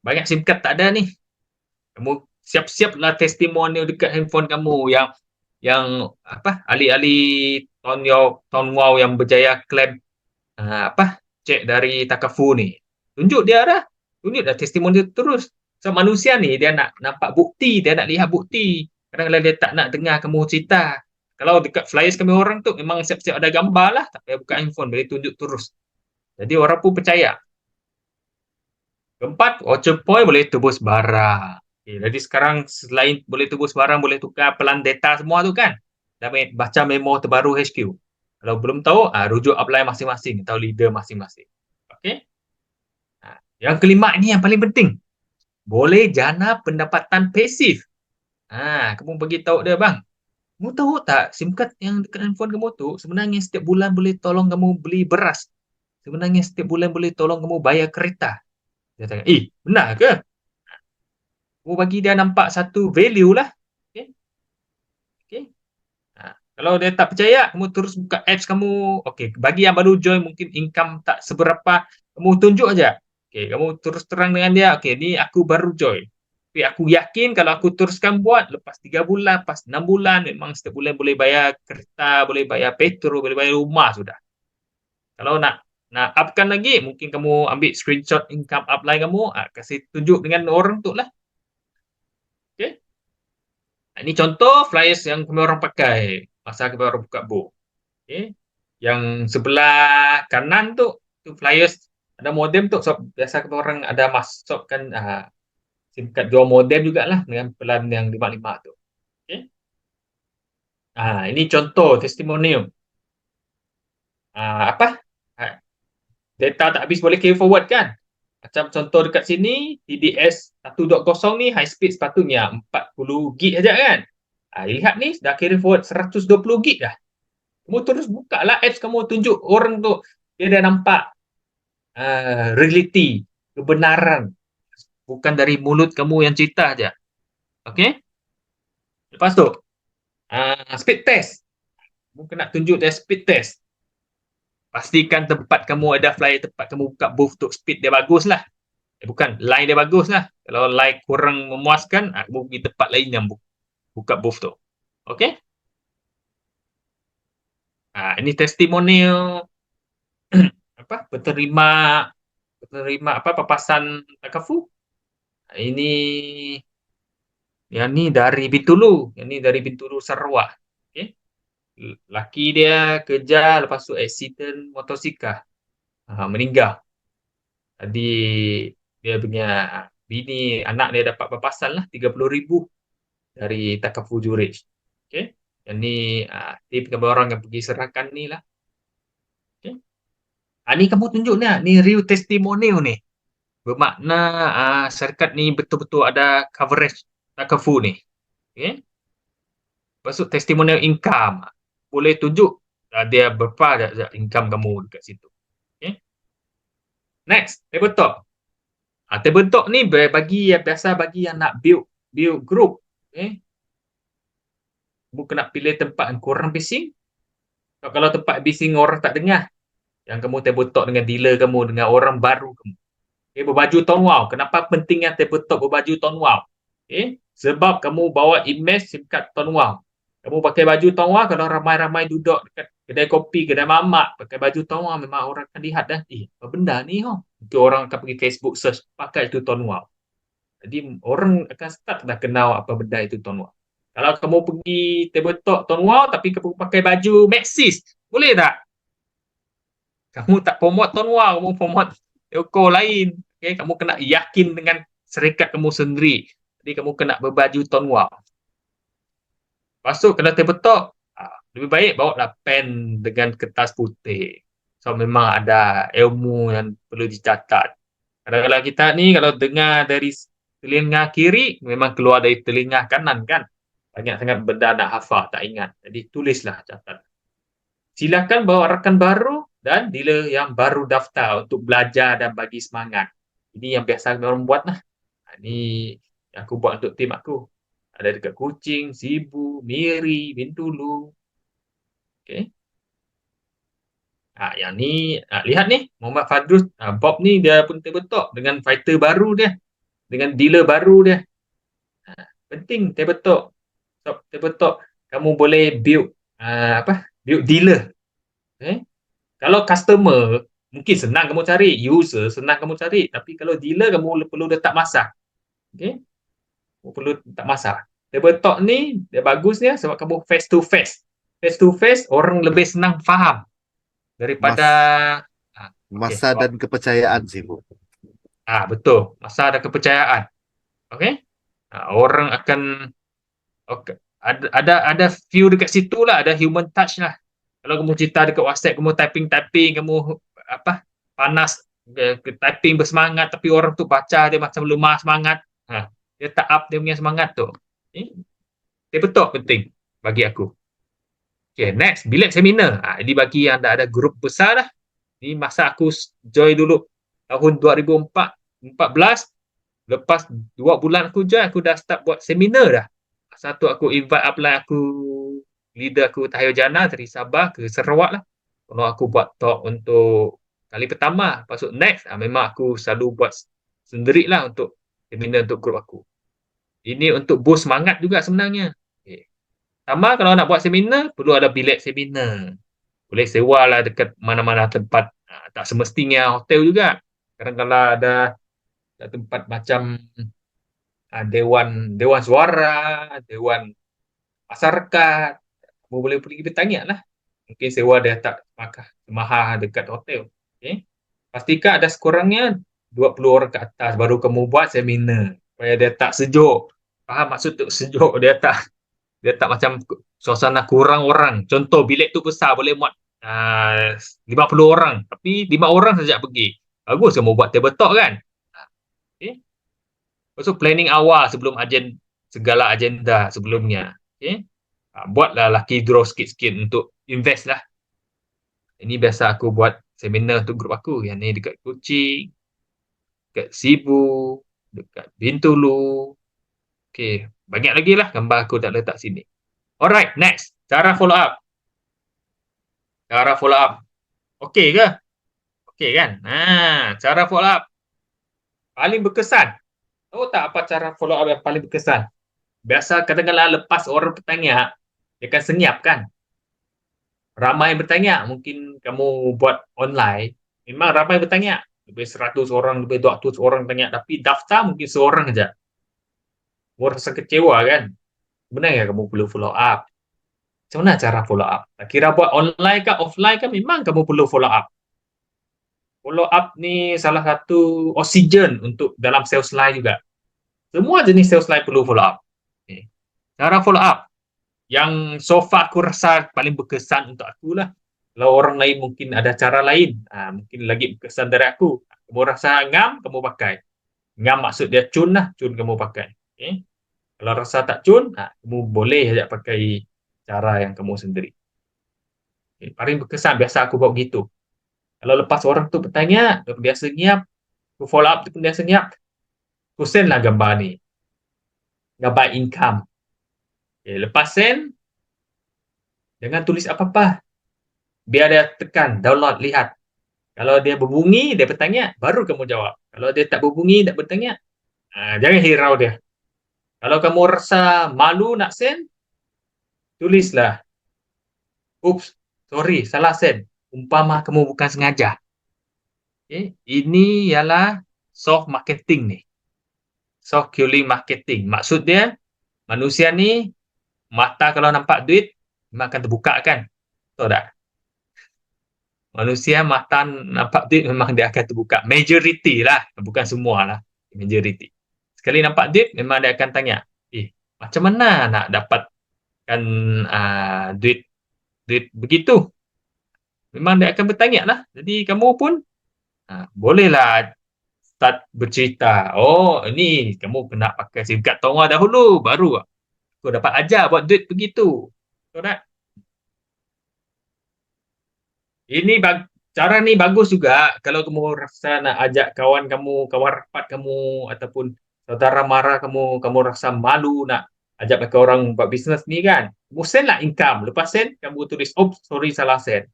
banyak SIM card tak ada ni. Kamu siap-siaplah testimoni dekat handphone kamu yang apa ahli-ahli tahun wow yang berjaya klaim cek dari Takafu ni. Tunjuk dia dah. Tunjuk dah testimoni terus. So manusia ni dia nak nampak bukti, dia nak lihat bukti. Kadang-kadang dia tak nak dengar kamu cerita. Kalau dekat flyers kami orang tu memang siap-siap ada gambar lah, tak payah buka handphone, boleh tunjuk terus. Jadi orang pun percaya. Keempat, voucher point boleh tebus barang. Okay, jadi sekarang selain boleh tebus barang, boleh tukar pelan data semua tu kan. Dah baca memo terbaru HQ. Kalau belum tahu, rujuk apply masing-masing atau leader masing-masing. Okey. Yang kelima ini yang paling penting. Boleh jana pendapatan pasif. Kamu bagi tahu dia bang. Kamu tahu tak SIM card yang dekat handphone kamu tu sebenarnya setiap bulan boleh tolong kamu beli beras. Sebenarnya setiap bulan boleh tolong kamu bayar kereta. Dia tanya, benar ke? Kamu bagi dia nampak satu value lah. Okay. Okay. Kalau dia tak percaya, kamu terus buka apps kamu. Okay, bagi yang baru join mungkin income tak seberapa, kamu tunjuk aja. Okay, kamu terus terang dengan dia. Okay, ni aku baru join. Tapi aku yakin kalau aku teruskan buat, lepas 3 bulan, lepas 6 bulan, memang setiap bulan boleh bayar kereta, boleh bayar petrol, boleh bayar rumah sudah. Kalau nak upkan lagi, mungkin kamu ambil screenshot income upline kamu, kasih tunjuk dengan orang tu lah. Okay. Ini contoh flyers yang kami orang pakai masa kami orang buka book. Okay. Yang sebelah kanan tu flyers ada modem tu, so biasa kami orang ada masukkan SIM card dual modem jugalah dengan pelan yang 55 tu. Okay. Ini contoh testimonium. Data tak habis boleh carry forward kan? Macam contoh dekat sini, TDS 1.0 ni high speed sepatutnya 40 gig saja kan? Lihat ni dah carry forward 120 gig dah. Kamu terus buka lah apps, kamu tunjuk orang tu, dia dah nampak reality, kebenaran, bukan dari mulut kamu yang cerita aja. Okay? Lepas tu speed test, kamu kena tunjuk dia speed test. Pastikan tempat kamu ada flyer, tempat kamu buka booth tu speed dia bagus lah. Bukan, line dia bagus lah. Kalau line kurang memuaskan, kamu pergi tempat lain yang buka booth tu. Okay? Ini testimonial penerima papasan Takafu. Ini yang ni dari Bintulu, Sarawak. Okay? Laki dia kerja, lepas tu accident motosikal, meninggal. Jadi dia punya bini, anak dia dapat papasan lah 30,000 dari Takafu Jurij. Okay? Yang ni tip kepada orang yang pergi serahkan ni lah. Okay? Ni kamu tunjuk ni real testimonial ni. Bermakna syarikat ni betul-betul ada coverage Takafu ni. Okay? Lepas tu testimonial income. Boleh tunjuk dia berapa income kamu dekat situ. Okay? Next, tabletop. Tabletop ni biasa bagi yang nak build group. Okay? Kamu kena pilih tempat yang kurang bising. Kalau tempat bising orang tak dengar, yang kamu tabletop dengan dealer kamu, dengan orang baru kamu. Okay, berbaju tone wow. Kenapa pentingnya tabletop berbaju tone wow? Okay? Sebab kamu bawa image SIM card tone wow. Kamu pakai baju tone wow, kalau ramai-ramai duduk dekat kedai kopi, kedai mamak, pakai baju tone wow, memang orang akan lihat dah. Apa benda ni? Itu orang akan pergi Facebook search, pakai itu tone wow. Jadi orang akan start dah kenal apa benda itu tone wow. Kalau kamu pergi tabletop tone wow, tapi kamu pakai baju Maxis, boleh tak? Kamu tak promote tone wow, kamu promote toko lain. Okay? Kamu kena yakin dengan syarikat kamu sendiri. Jadi kamu kena berbaju tone wow. Lepas tu kalau tabletop, lebih baik bawa lah pen dengan kertas putih. So memang ada ilmu yang perlu dicatat. Kadang-kadang kita ni kalau dengar dari telinga kiri, memang keluar dari telinga kanan kan. Banyak sangat benda nak hafal, tak ingat. Jadi tulislah, catat. Silakan bawa rakan baru dan dealer yang baru daftar untuk belajar dan bagi semangat. Ini yang biasa orang buat lah. Ini yang aku buat untuk tim aku. Ada dekat Kuching, Sibu, Miri, Bintulu. Okay. Yang ni, lihat ni, Muhammad Fadrus, Bob ni dia pun tabletop dengan fighter baru dia, dengan dealer baru dia. Penting tabletop. Tabletop, kamu boleh build build dealer. Okay. Kalau customer, mungkin senang kamu cari, user senang kamu cari, tapi kalau dealer kamu perlu letak masa. Okay. Kamu perlu letak masa. Tabletop ni dia bagusnya sebab kamu face to face. Face to face orang lebih senang faham daripada masa dan kepercayaan sih, Bu. Betul, masa dan kepercayaan. Okey. Orang akan ada view dekat situ lah, ada human touch lah. Kalau kamu cerita dekat WhatsApp, kamu typing, kamu panas typing bersemangat, tapi orang tu baca dia macam lemah semangat. Dia tak up dia punya semangat tu. Dia betul penting bagi aku. Okay, next, bilik seminar. Ini bagi yang dah ada grup besar lah. Ini masa aku join dulu tahun 2014. Lepas 2 bulan aku join, aku dah start buat seminar dah. Satu aku invite upline aku, leader aku Tahir Jana dari Sabah ke Sarawak lah. Kalau aku buat talk untuk kali pertama. Lepas tu next, memang aku selalu buat sendiri lah untuk seminar untuk grup aku. Ini untuk boost semangat juga sebenarnya. Okay. Sama kalau nak buat seminar, perlu ada bilik seminar. Boleh sewa lah dekat mana-mana tempat. Tak semestinya hotel juga. Kadang-kadang ada tempat macam Dewan Suara, Dewan Masyarakat. Kamu boleh pergi bertanya lah. Mungkin sewa dia tak mahal dekat hotel. Okay. Pastikan ada sekurangnya 20 orang ke atas baru kamu buat seminar. Supaya dia tak sejuk. Faham maksud tu sejuk? Dia tak macam suasana kurang orang. Contoh bilik tu besar boleh muat 50 orang. Tapi 5 orang saja pergi. Bagus kamu buat tabletop kan? Okay. Lepas tu planning awal sebelum segala agenda sebelumnya. Okay. Buatlah lucky draw sikit-sikit untuk invest lah. Ini biasa aku buat seminar untuk grup aku. Yang ni dekat Kuching, dekat Sibu, dekat Bintulu. Okay, banyak lagi lah gambar aku tak letak sini. Alright, next. Cara follow up. Cara follow up. Okay ke? Okay kan? Cara follow up. Paling berkesan. Tahu tak apa cara follow up yang paling berkesan? Biasa kadang-kadang lepas orang bertanya, dia akan senyap kan? Ramai bertanya, mungkin kamu buat online, memang ramai bertanya. Lebih 100 orang, lebih 200 orang tanya, tapi daftar mungkin seorang saja. Kamu rasa kecewa kan? Sebenarnya kamu perlu follow up. Macam mana cara follow up? Tak kira buat online ke offline ke, memang kamu perlu follow up. Follow up ni salah satu oksigen untuk dalam sales line juga. Semua jenis sales line perlu follow up. Okay. Cara follow up yang so far aku rasa paling berkesan untuk aku lah. Kalau orang lain mungkin ada cara lain, mungkin lagi berkesan dari aku. Kamu rasa ngam, kamu pakai. Ngam maksud dia cun lah, cun kamu pakai. Okay. Kalau rasa tak cun, kamu boleh saja pakai cara yang kamu sendiri. Okay. Paling berkesan, biasa aku buat begitu. Kalau lepas orang tu bertanya, dia senyap, aku follow up tu pun dia senyap, aku send lah gambar ni. Gambar income. Okay. Lepas send, jangan tulis apa-apa. Biar dia tekan, download, lihat. Kalau dia berbunyi, dia bertanya, baru kamu jawab. Kalau dia tak berbunyi, tak bertanya, jangan hirau dia. Kalau kamu rasa malu nak send, tulislah. Oops, sorry, salah send. Umpama kamu bukan sengaja. Okay? Ini ialah soft marketing ni. Soft killing marketing. Maksud dia, manusia ni, mata kalau nampak duit, memang akan terbuka kan? Tahu tak? Manusia mata nampak duit memang dia akan terbuka. Majority lah, bukan semua lah. Majority. Sekali nampak duit, memang dia akan tanya, macam mana nak dapatkan duit begitu? Memang dia akan bertanya lah. Jadi kamu pun bolehlah start bercerita. Oh, ini kamu kena pakai SIM card Tonga dahulu, baru aku dapat ajar buat duit begitu. Tahu tak? Ini cara ni bagus juga kalau kamu rasa nak ajak kawan kamu, kawan rapat kamu ataupun saudara mara kamu rasa malu nak ajak mereka orang buat bisnes ni kan. Kamu send lah income. Lepas send, kamu tulis, oh sorry salah send.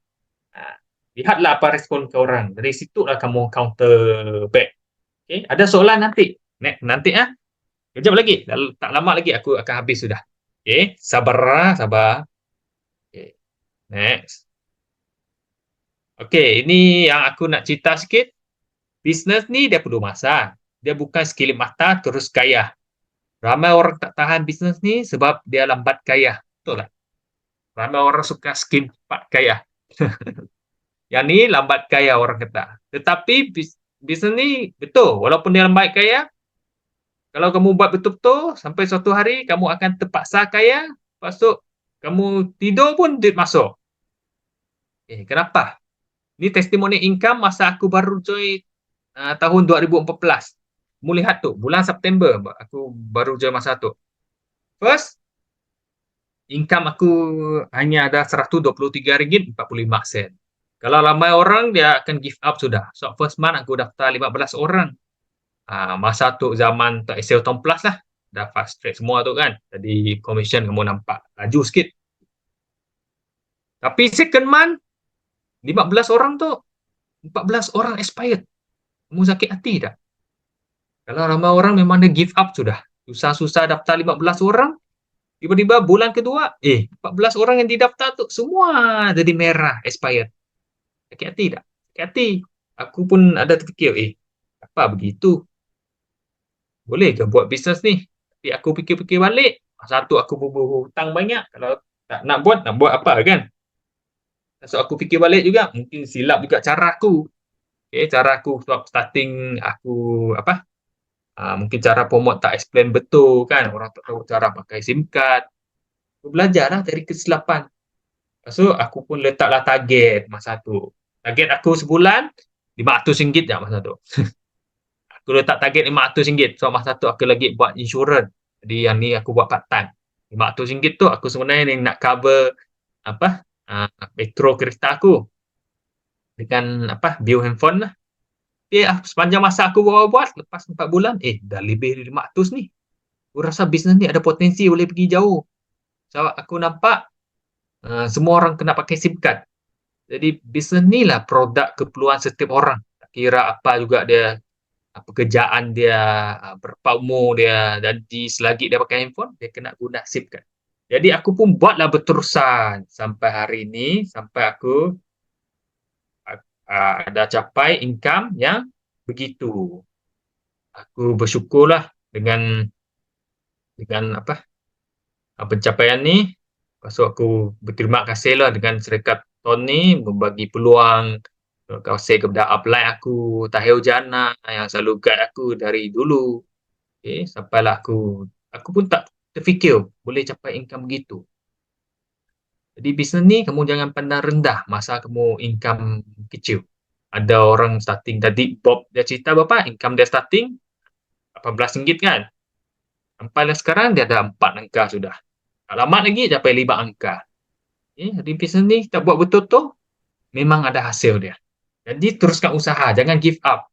Lihatlah apa respon ke orang. Dari situ lah kamu counter back. Okay? Ada soalan nanti. Nanti kejap lagi. Tak lama lagi aku akan habis sudah. Okay? Sabar. Okay. Next. Okey, ini yang aku nak cerita sikit. Bisnes ni dia perlu masa. Dia bukan sekilip mata terus kaya. Ramai orang tak tahan bisnes ni sebab dia lambat kaya. Betul tak? Ramai orang suka skim cepat kaya. Yang ni lambat kaya orang kata. Tetapi bisnes ni betul. Walaupun dia lambat kaya, kalau kamu buat betul-betul, sampai suatu hari kamu akan terpaksa kaya. Lepas tu, kamu tidur pun duit masuk. Kenapa? Ini testimoni income masa aku baru join tahun 2014. Kamu lihat tu, bulan September aku baru join masa tu. First, income aku hanya ada RM123.45. Kalau ramai orang, dia akan give up sudah. So, first month aku daftar 15 orang. Masa tu zaman tak Excel Tom Plus lah. Dah fast track semua tu kan. Jadi, commission kamu nampak laju sikit. Tapi second month, 15 orang tu, 14 orang expired. Kamu sakit hati tak? Kalau ramai orang memang dia give up sudah. Susah-susah daftar 15 orang. Tiba-tiba bulan kedua, 14 orang yang didaftar tu semua jadi merah, expired. Sakit hati tak? Sakit hati. Aku pun ada terfikir, apa begitu? Boleh ke buat bisnes ni? Tapi aku fikir-fikir balik. Satu, aku berhutang banyak. Kalau tak nak buat apa kan? So, aku fikir balik juga, mungkin silap juga cara aku. Cara aku starting aku mungkin cara promote tak explain betul kan, orang tak tahu cara pakai SIM card. Aku belajarlah dari kesilapan. Lepas tu aku pun letaklah target masa tu. Target aku sebulan RM500 je masa tu. Aku letak target RM500. So masa tu aku lagi buat insurans. Jadi yang ni aku buat part time. RM500 tu aku sebenarnya nak cover petrol kereta aku dengan bil handphone lah. Sepanjang masa aku buat lepas 4 bulan, dah lebih dari 500 ni. Aku rasa bisnes ni ada potensi boleh pergi jauh. Sebab aku nampak semua orang kena pakai SIM card. Jadi bisnes ni lah produk keperluan setiap orang. Tak kira apa juga dia, pekerjaan dia, berapa umur dia, jadi selagi dia pakai handphone, dia kena guna SIM card. Jadi aku pun buatlah berterusan sampai hari ni, sampai aku ada capai income yang begitu. Aku bersyukurlah dengan pencapaian ni. Pasal aku berterima kasihlah dengan syarikat Ton ni membagi peluang, terima kasih kepada upline aku, Tahir Jana yang selalu guide aku dari dulu. Sampailah aku pun tak terfikir boleh capai income begitu. Jadi bisnes ni kamu jangan pandang rendah masa kamu income kecil. Ada orang starting tadi, Bob dia cerita berapa income dia starting RM18 kan. Sampailah sekarang dia ada 4 angka sudah. Tak lama lagi capai 5 angka. Jadi bisnes ni kita buat betul-betul, memang ada hasil dia. Jadi teruskan usaha, jangan give up.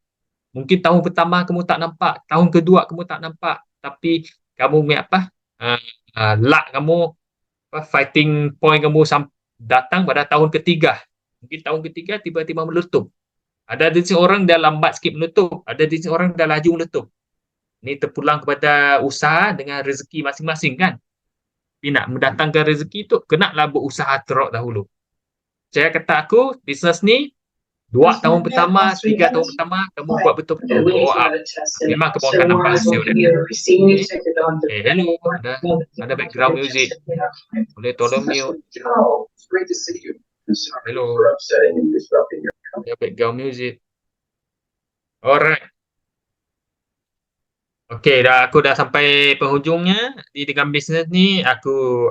Mungkin tahun pertama kamu tak nampak, tahun kedua kamu tak nampak, tapi kamu luck kamu, fighting point kamu datang pada tahun ketiga. Mungkin tahun ketiga tiba-tiba meletup. Ada di sini orang dah lambat sikit meletup, ada di sini orang dah laju meletup. Ini terpulang kepada usaha dengan rezeki masing-masing kan. Tapi nak mendatangkan rezeki tu, kenalah berusaha teruk dahulu. Saya kata aku, bisnes ni 2 tahun pertama, 3 tahun pertama, kamu buat betul-betul grow up. Memang kamu akan nampak hasil dia. Hello, ada background music. Boleh tolong mute. Hello. Ada background music. Alright. Okey, aku dah sampai penghujungnya. Dengan bisnes ni, aku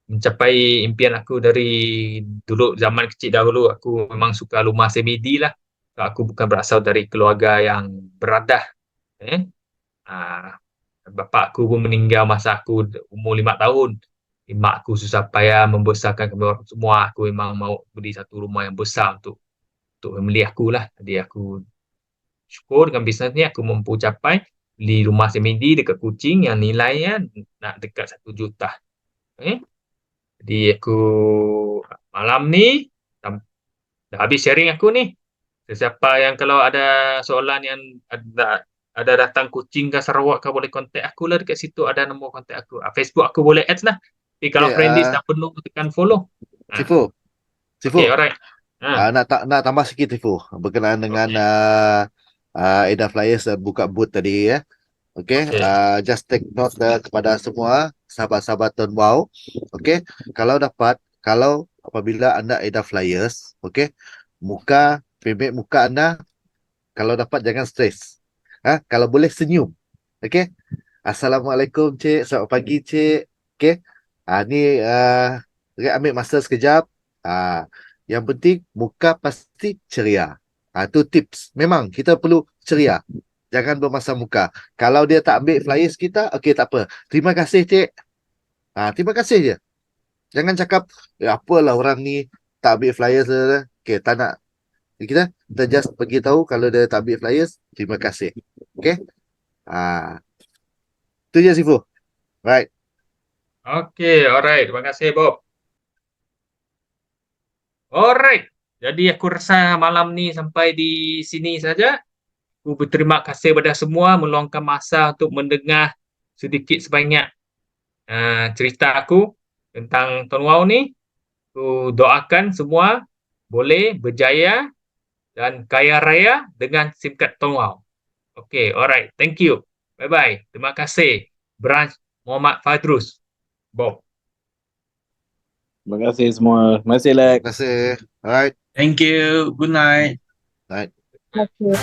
mencapai impian aku dari dulu, zaman kecil dahulu. Aku memang suka rumah semedi lah. Aku bukan berasal dari keluarga yang beradah. Bapa aku pun meninggal masa aku umur 5 tahun. Mak aku susah payah membesarkan kami orang semua. Aku memang mau beli satu rumah yang besar untuk family aku lah. Jadi aku syukur dengan bisnes ni aku mampu capai beli rumah semedi dekat Kuching yang nilainya nak dekat 1 juta. Jadi aku malam ni dah habis sharing aku ni. Sesiapa yang kalau ada soalan yang ada datang Kuching ke Sarawak ke, boleh kontak aku lah dekat situ, ada nombor kontak aku. Facebook aku boleh add lah. Tapi kalau friend list dah penuh, tekan follow. Tifu. Okay, alright. Nak tambah sikit Tifu berkenaan dengan Ada Flyers buka booth tadi ya. Okay. Just take note kepada semua sahabat-sahabat Ton Wow. Okay. Kalau apabila anda Ada Flyers, okay, payment muka anda kalau dapat jangan stres. Kalau boleh senyum. Okay. Assalamualaikum cik, selamat pagi cik. Okay. Ni ambil masa sekejap. Yang penting muka pasti ceria. Itu tips. Memang kita perlu ceria. Jangan bermasam muka. Kalau dia tak ambil flyers kita, okey tak apa. Terima kasih cik. Terima kasih je. Jangan cakap, apalah orang ni tak ambil flyers. Okey, tak nak. Kita just bagi tahu kalau dia tak ambil flyers, terima kasih. Okey. Itu je Sifu. Right. Okey, alright. Terima kasih Bob. Alright. Jadi aku rasa malam ni sampai di sini saja. Aku berterima kasih kepada semua meluangkan masa untuk mendengar sedikit sebanyak cerita aku tentang Ton Wow ni. Aku doakan semua boleh berjaya dan kaya raya dengan SIM card Ton Wow. Okay, alright. Thank you. Bye-bye. Terima kasih. Branch Muhammad Fadrus. Bob. Terima kasih semua. Terima kasih Lex. Terima kasih. Alright. Thank you. Good night. Right. Okay.